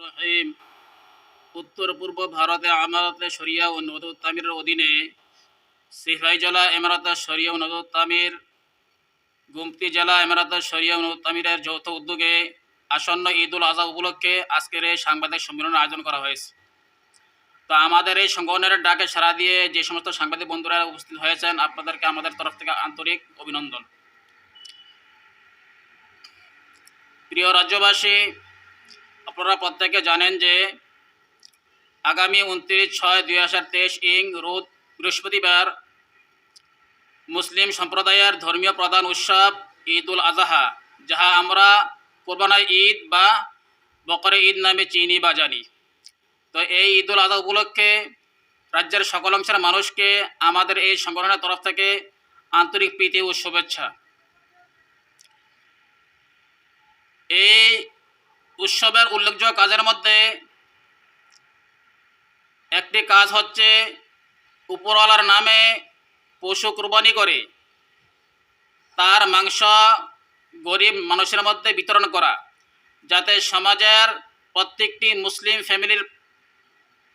রহিম। উত্তর পূর্ব ভারতে আমারতে শরিয়া ও নদুত তামিরের অধীনে সিপাহী জেলা এমারত শরিয়া ও নদুত তামির, গুমতি জেলা এমারত শরিয়া ও নদুত তামিরের যৌথ উদ্যোগে আসন্ন ঈদ উল আজহা উপলক্ষে আজকের এই সাংবাদিক সম্মেলনের আয়োজন করা হয়েছে। তো আমাদের এই সংগঠনের ডাকে সাড়া দিয়ে যে সমস্ত সাংবাদিক বন্ধুরা উপস্থিত হয়েছেন, আপনাদেরকে আমাদের তরফ থেকে আন্তরিক অভিনন্দন। প্রিয় রাজ্যবাসী, আপনারা প্রত্যেকে জানেন যে আগামী 29/6/2023 ইং রোজ বৃহস্পতিবার মুসলিম সম্প্রদায়ের ধর্মীয় প্রধান উৎসব ঈদ উল আজহা, যাহা আমরা কোরবানি ঈদ বা বকরে ঈদ নামে চিনি বা জানি। তো এই ঈদ উল আজহা উপলক্ষে রাজ্যের সকল অংশের মানুষকে আমাদের এই সংগঠনের তরফ থেকে আন্তরিক প্রীতি ও শুভেচ্ছা। এই উৎসবের উল্লেখযোগ্য কাজের মধ্যে একটি কাজ হচ্ছে উপরওয়ালার নামে পশু কুরবানি করে তার মাংস গরিব মানুষের মধ্যে বিতরণ করা, যাতে সমাজের প্রত্যেকটি মুসলিম ফ্যামিলির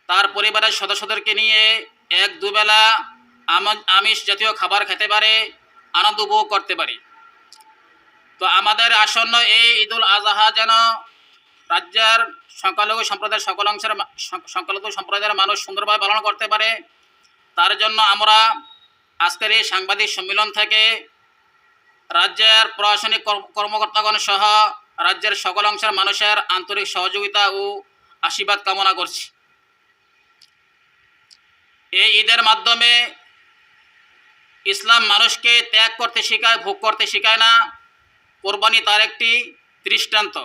তার পরিবারের সদস্যদেরকে নিয়ে এক দুবেলা আমিষ জাতীয় খাবার খেতে পারে, আনন্দ উপভোগ করতে পারে। তো আমাদের আসন্ন এই ঈদ উল আজহা যেন রাজ্যের সংখ্যালঘু সম্প্রদায়ের মানুষ সুন্দরভাবে পালন করতে পারে, তার জন্য আমরা আজকের এই সাংবাদিক সম্মেলন থেকে রাজ্যের প্রশাসনিক কর্মকর্তাগণ সহ রাজ্যের সকল অংশের মানুষের আন্তরিক সহযোগিতা ও আশীর্বাদ কামনা করছি। এই ঈদের মাধ্যমে ইসলাম মানুষকে ত্যাগ করতে শেখায়, ভোগ করতে শেখায় না। কোরবানি তার একটি দৃষ্টান্ত,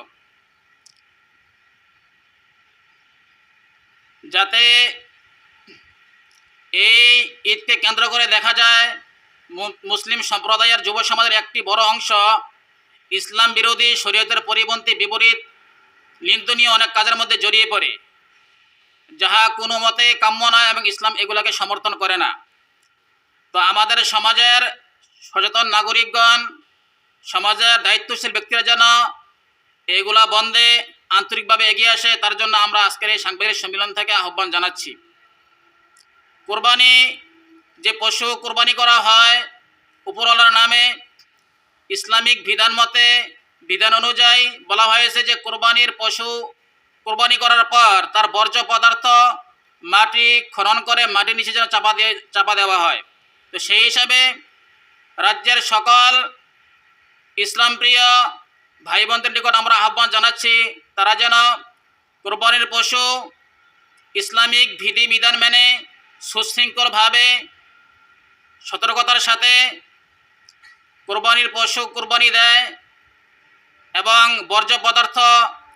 যাতে এই ঈদকে কেন্দ্র করে দেখা যায় মুসলিম সম্প্রদায়ের যুব সমাজের একটি বড় অংশ ইসলাম বিরোধী, শরীয়তের পরিপন্থী, বিপরীত, নিন্দনীয় অনেক কাজের মধ্যে জড়িয়ে পড়ে, যাহা কোনো মতে কাম্য নয় এবং ইসলাম এগুলোকে সমর্থন করে না। তো আমাদের সমাজের সচেতন নাগরিকগণ, সমাজের দায়িত্বশীল ব্যক্তিরা যেন এগুলা বন্ধে আন্তরিকভাবে এগিয়ে আসে, তার জন্য আমরা আজকের এই সাংবাদিক সম্মেলন থেকে আহ্বান জানাচ্ছি। কোরবানি যে পশু কোরবানি করা হয় উপরওয়ালার নামে, ইসলামিক বিধান অনুযায়ী বলা হয়েছে যে কোরবানির পশু কোরবানি করার পর তার বর্জ্য পদার্থ মাটি খনন করে মাটির নিচে যেন চাপা দেওয়া হয়। তো সেই হিসাবে রাজ্যের সকল ইসলাম প্রিয় ভাই বোনদের নিকট আমরা আহ্বান জানাচ্ছি, তারা যেন কোরবানির পশু ইসলামিক বিধান মেনে সুশৃঙ্খলভাবে সতর্কতার সাথে কোরবানির পশু কোরবানি দেয় এবং বর্জ্য পদার্থ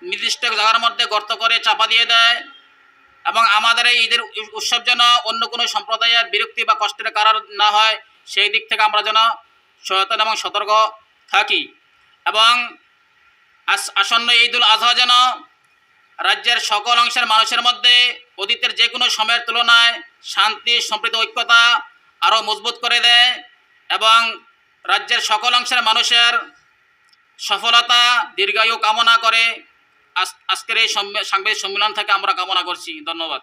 নির্দিষ্ট জায়গার মধ্যে গর্ত করে চাপা দিয়ে দেয়, এবং আমাদের এই ঈদের উৎসব যেন অন্য কোনো সম্প্রদায়ের বিরক্তি বা কষ্টের কারণ না হয়, সেই দিক থেকে আমরা যেন সচেতন এবং সতর্ক থাকি। এবং আসন্ন ঈদ উল আজহা যেন রাজ্যের সকল অংশের মানুষের মধ্যে অতীতের যে কোনো সময়ের তুলনায় শান্তি, সম্প্রীতি, ঐক্যতা আরও মজবুত করে দেয়, এবং রাজ্যের সকল অংশের মানুষের সফলতা, দীর্ঘায়ু কামনা করে আজকের এই সাংবাদিক সম্মেলন থেকে আমরা কামনা করছি। ধন্যবাদ।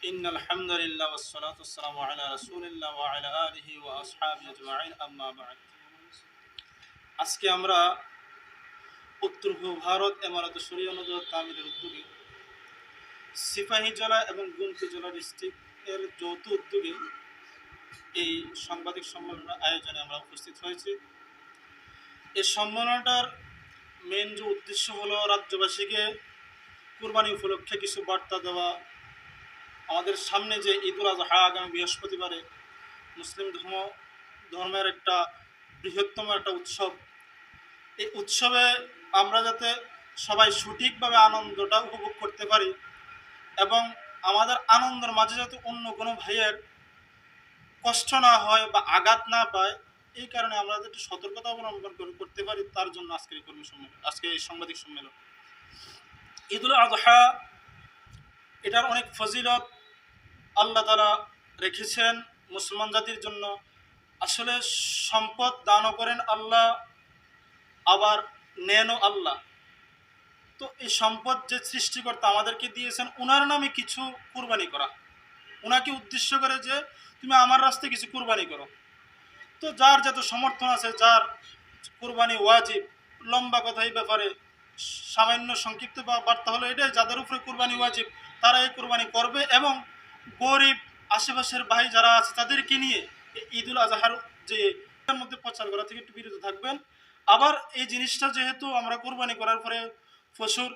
ইন্নাল হামদুলিল্লাহ ওয়াস সালাতু ওয়াস সালামু আলা রাসূলিল্লাহ ওয়া আলা আলিহি ওয়া আসহাবিহি আজমাইন, আম্মা বা'দ। আজকে আমরা উত্তর পূর্ব ভারত এমারত শরিয়া নদুত তামিরের উদ্যোগে সিপাহী জেলা এবং গুমতি জেলা ডিস্ট্রিক্টের যৌথ উদ্যোগে এই সাংবাদিক সম্মেলনের আয়োজনে আমরা উপস্থিত হয়েছি। এই সম্মেলনটার মেন যে উদ্দেশ্য হলো রাজ্যবাসীকে কুরবানি উপলক্ষে কিছু বার্তা দেওয়া। আমাদের সামনে যে ঈদ উল আজহা আগামী বৃহস্পতিবারে মুসলিম ধর্মের একটা বৃহত্তম একটা উৎসব, এই উৎসবে আমরা যাতে সবাই সঠিকভাবে আনন্দটা উপভোগ করতে পারি এবং আমাদের আনন্দের মাঝে যাতে অন্য কোনো ভাইয়ের কষ্ট না হয় বা আঘাত না পায়, এই কারণে আমরা যাতে সতর্কতা অবলম্বন করতে পারি, তার জন্য আজকের এই আজকে এই সাংবাদিক সম্মেলন। ঈদ উল আজহা এটার অনেক ফজিলত আল্লাহ তাআলা রেখেছেন মুসলমান জাতির জন্য। আসলে সম্পদ দানও করেন আল্লাহ, আবার নেনও আল্লাহ। তো তো এই সম্পদ যে সৃষ্টিকর্তা আমাদেরকে দিয়েছেন, ওনার নামে কিছু কুরবানি করা, ওনাকে উদ্দেশ্য করে যে তুমি আমার রাস্তায় কিছু কুরবানি করো। তো যার যত সমর্থন আছে, যার কুরবানি ওয়াজিব, লম্বা কথা এই ব্যাপারে সামান্য সংক্ষিপ্ত বা বার্তা হলো এটাই, যাদের উপরে কুরবানি ওয়াজিব তারা এই কুরবানি করবে, এবং গরিব আশেপাশের ভাই যারা আছে তাদেরকে নিয়ে ঈদুল আজহার যে এর মধ্যে প্রচার করা থেকে একটু বিরত থাকবেন। আবার এই জিনিসটা যেহেতু আমরা কুরবানি করার পরে পশুর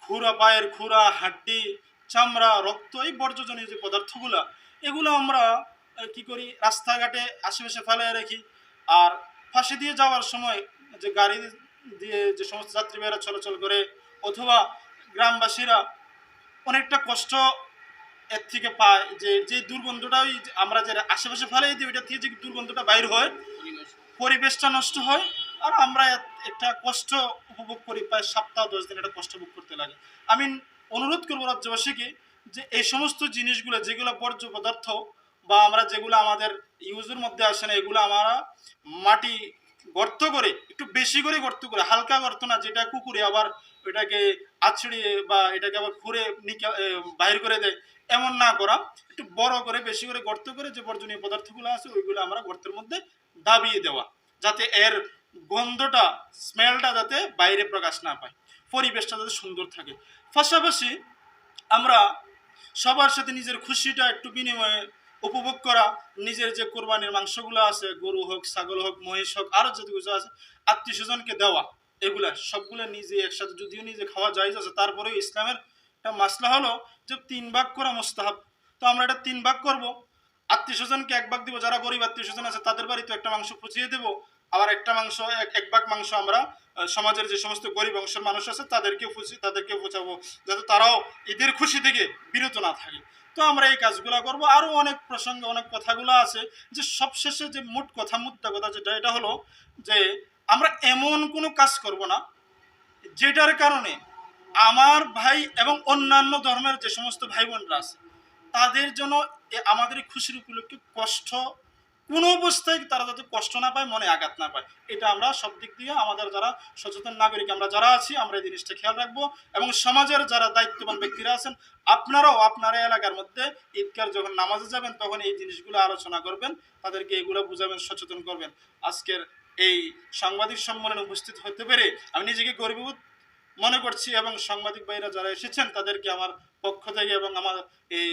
খুরা, পায়ের খুরা, হাড্ডি, চামড়া, রক্ত, এই বর্জ্যজনীয় যে পদার্থগুলা, এগুলো আমরা কি করি, রাস্তাঘাটে আশেপাশে ফেলায় রাখি। আর ফাঁসি দিয়ে যাওয়ার সময় যে গাড়ি দিয়ে যে সমস্ত যাত্রীরা চলাচল করে, অথবা গ্রামবাসীরা অনেকটা কষ্ট এর থেকে পায়, যে যে দুর্গন্ধটা ওই যে আমরা যে আশেপাশে ফেলাই দিই, ওইটা থেকে যে দুর্গন্ধটা বাইর হয়, পরিবেশটা নষ্ট হয়, আর আমরা একটা কষ্ট উপভোগ করি, প্রায় সপ্তাহ 10 দিন একটা কষ্ট ভোগ করতে লাগে। আমি অনুরোধ করবো রাজ্যবাসীকে যে এই সমস্ত জিনিসগুলো যেগুলো বর্জ্য পদার্থ বা আমরা যেগুলো আমাদের ইউজের মধ্যে আসে না, এগুলো আমরা মাটি গর্ত করে, একটু বেশি করে গর্ত করে, হালকা গর্ত না যেটা কুকুরে আবার ওইটাকে আছড়িয়ে বা এটাকে আবার ঘুরে বাইর করে দেয়, এমন না করা, একটু বড় করে বেশি করে গর্ত করে যে বর্জনীয় পদার্থগুলো আছে ওইগুলো আমরা গর্তের মধ্যে দাবিয়ে দেওয়া, যাতে এর গন্ধটা, স্মেলটা যাতে বাইরে প্রকাশ না পায়, পরিবেশটা যাতে সুন্দর থাকে। পাশাপাশি আমরা সবার সাথে নিজের খুশিটা একটু বিনিময়ে উপভোগ করা, নিজের যে কোরবানির মাংসগুলো আছে, গরু হোক, ছাগল হোক, মহিষ হোক, আরও যত কিছু আছে, আত্মীয় স্বজনকে দেওয়া, এগুলা সবগুলো নিজে একসাথে, যদিও নিজে খাওয়া জায়েজ আছে, তারপরেও ইসলামের একটা মাসলা হলো যে 3 ভাগ করা মুস্তাহাব। তো আমরা এটা 3 ভাগ করব, আত্মীয় স্বজনকে 1 ভাগ দিব, যারা গরিব আত্মীয় স্বজন আছে তাদের বাড়িতে একটা মাংস পচিয়ে দেবো, আবার একটা মাংস, এক ভাগ মাংস আমরা সমাজের যে সমস্ত গরিব অংশের মানুষ আছে তাদেরকে পচাবো, যাতে তারাও ঈদের খুশি থেকে বিরত না থাকে। তো আমরা এই কাজগুলো করব। আরও অনেক প্রসঙ্গে অনেক কথাগুলো আছে, যে সবশেষে যে মুদ্রা কথা যেটা, এটা হলো যে আমরা এমন কোনো কাজ করব না যেটার কারণে আমার ভাই এবং অন্যান্য ধর্মের যে সমস্ত ভাই বোনরা আছে তাদের জন্য আমাদের খুশির উপলক্ষে কষ্ট, কোনো অবস্থায় তারা যাতে কষ্ট না পায়, মনে আঘাত না পায়, এটা আমরা সব দিক দিয়ে আমাদের যারা সচেতন নাগরিক আমরা যারা আছি, আমরা এই জিনিসটা খেয়াল রাখবো। এবং সমাজের যারা দায়িত্ববান ব্যক্তিরা আছেন, আপনারাও আপনার এলাকার মধ্যে ঈদগার যখন নামাজে যাবেন তখন এই জিনিসগুলো আলোচনা করবেন, তাদেরকে এগুলো বুঝাবেন, সচেতন করবেন। আজকের এই সাংবাদিক সম্মেলনে উপস্থিত হতে পেরে আমি নিজেকে গর্ববোধ মনে করছি, এবং সাংবাদিক ভাইরা যারা এসেছেন তাদেরকে আমার পক্ষ থেকে এবং আমার এই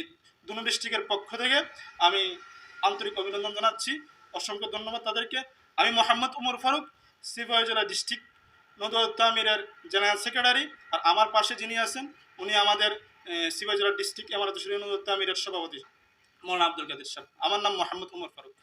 দুনো ডিস্ট্রিক্টের পক্ষ থেকে আমি আন্তরিক অভিনন্দন জানাচ্ছি, অসংখ্য ধন্যবাদ তাদেরকে। আমি মোহাম্মদ উমর ফারুক, সিপাহী জেলা ডিস্ট্রিক্ট নদওয়াত তামিরের জেনারেল সেক্রেটারি, আর আমার পাশে যিনি আছেন উনি আমাদের সিপাহী জেলা ডিস্ট্রিক্ট এমারত শরীয়ত নদওয়াত তামিরের সভাপতি মৌলানা আব্দুল কাদের সাহেব। আমার নাম মোহাম্মদ উমর ফারুক।